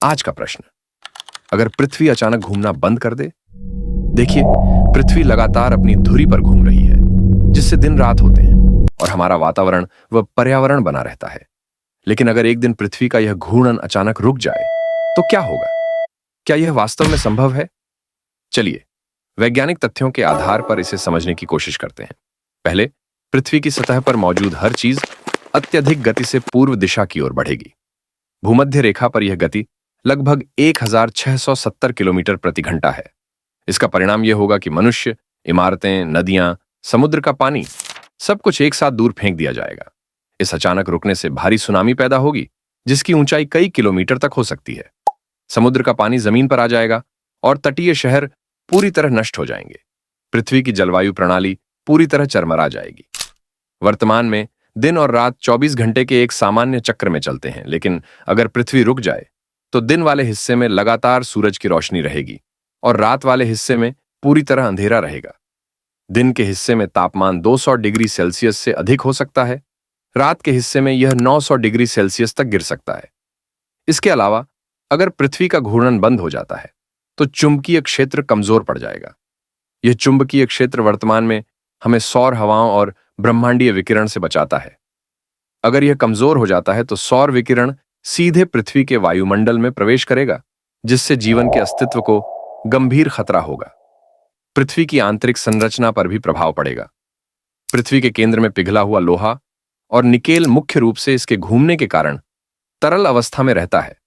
आज का प्रश्न, अगर पृथ्वी अचानक घूमना बंद कर दे। देखिए, पृथ्वी लगातार अपनी धुरी पर घूम रही है, जिससे दिन रात होते हैं और हमारा वातावरण व पर्यावरण बना रहता है। लेकिन अगर एक दिन पृथ्वी का यह घूर्णन अचानक रुक जाए तो क्या होगा? क्या यह वास्तव में संभव है? चलिए, वैज्ञानिक तथ्यों के आधार पर इसे समझने की कोशिश करते हैं। पहले, पृथ्वी की सतह पर मौजूद हर चीज अत्यधिक गति से पूर्व दिशा की ओर बढ़ेगी। भूमध्य रेखा पर यह गति लगभग 1670 किलोमीटर प्रति घंटा है। इसका परिणाम यह होगा कि मनुष्य, इमारतें, नदियां, समुद्र का पानी, सब कुछ एक साथ दूर फेंक दिया जाएगा। इस अचानक रुकने से भारी सुनामी पैदा होगी, जिसकी ऊंचाई कई किलोमीटर तक हो सकती है। समुद्र का पानी जमीन पर आ जाएगा और तटीय शहर पूरी तरह नष्ट हो जाएंगे। पृथ्वी की जलवायु प्रणाली पूरी तरह चरमरा जाएगी। वर्तमान में दिन और रात 24 घंटे के एक सामान्य चक्र में चलते हैं, लेकिन अगर पृथ्वी रुक जाए तो दिन वाले हिस्से में लगातार सूरज की रोशनी रहेगी और रात वाले हिस्से में पूरी तरह अंधेरा रहेगा। दिन के हिस्से में तापमान 200 डिग्री सेल्सियस से अधिक हो सकता है, रात के हिस्से में यह 900 डिग्री सेल्सियस तक गिर सकता है। इसके अलावा अगर पृथ्वी का घूर्णन बंद हो जाता है तो चुंबकीय क्षेत्र कमजोर पड़ जाएगा। यह चुंबकीय क्षेत्र वर्तमान में हमें सौर हवाओं और ब्रह्मांडीय विकिरण से बचाता है। अगर यह कमजोर हो जाता है तो सौर विकिरण सीधे पृथ्वी के वायुमंडल में प्रवेश करेगा, जिससे जीवन के अस्तित्व को गंभीर खतरा होगा। पृथ्वी की आंतरिक संरचना पर भी प्रभाव पड़ेगा। पृथ्वी के केंद्र में पिघला हुआ लोहा और निकेल मुख्य रूप से इसके घूमने के कारण तरल अवस्था में रहता है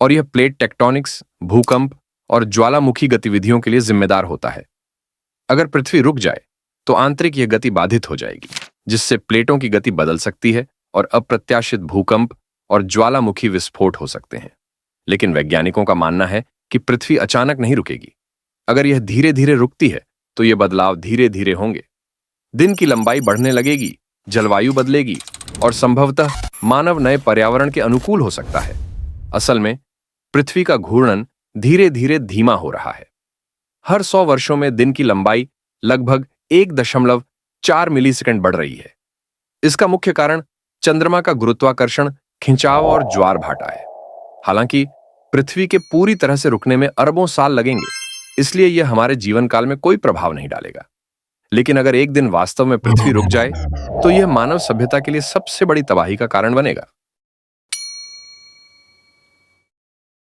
और यह प्लेट टेक्टोनिक्स, भूकंप और ज्वालामुखी गतिविधियों के लिए जिम्मेदार होता है। अगर पृथ्वी रुक जाए तो आंतरिक यह गति बाधित हो जाएगी, जिससे प्लेटों की गति बदल सकती है और अप्रत्याशित भूकंप और ज्वालामुखी विस्फोट हो सकते हैं। लेकिन वैज्ञानिकों का मानना है कि पृथ्वी अचानक नहीं रुकेगी। अगर यह धीरे धीरे रुकती है तो ये बदलाव धीरे धीरे होंगे। दिन की लंबाई बढ़ने लगेगी, जलवायु बदलेगी और संभवतः मानव नए पर्यावरण के अनुकूल हो सकता है। असल में पृथ्वी का घूर्णन धीरे धीरे धीमा हो रहा है। हर 100 वर्षों में दिन की लंबाई लगभग 1.4 मिलीसेकंड बढ़ रही है। इसका मुख्य कारण चंद्रमा का गुरुत्वाकर्षण, खिंचाव और ज्वार भाटा है। हालांकि पृथ्वी के पूरी तरह से रुकने में अरबों साल लगेंगे, इसलिए यह हमारे जीवन काल में कोई प्रभाव नहीं डालेगा। लेकिन अगर एक दिन वास्तव में पृथ्वी रुक जाए तो यह मानव सभ्यता के लिए सबसे बड़ी तबाही का कारण बनेगा।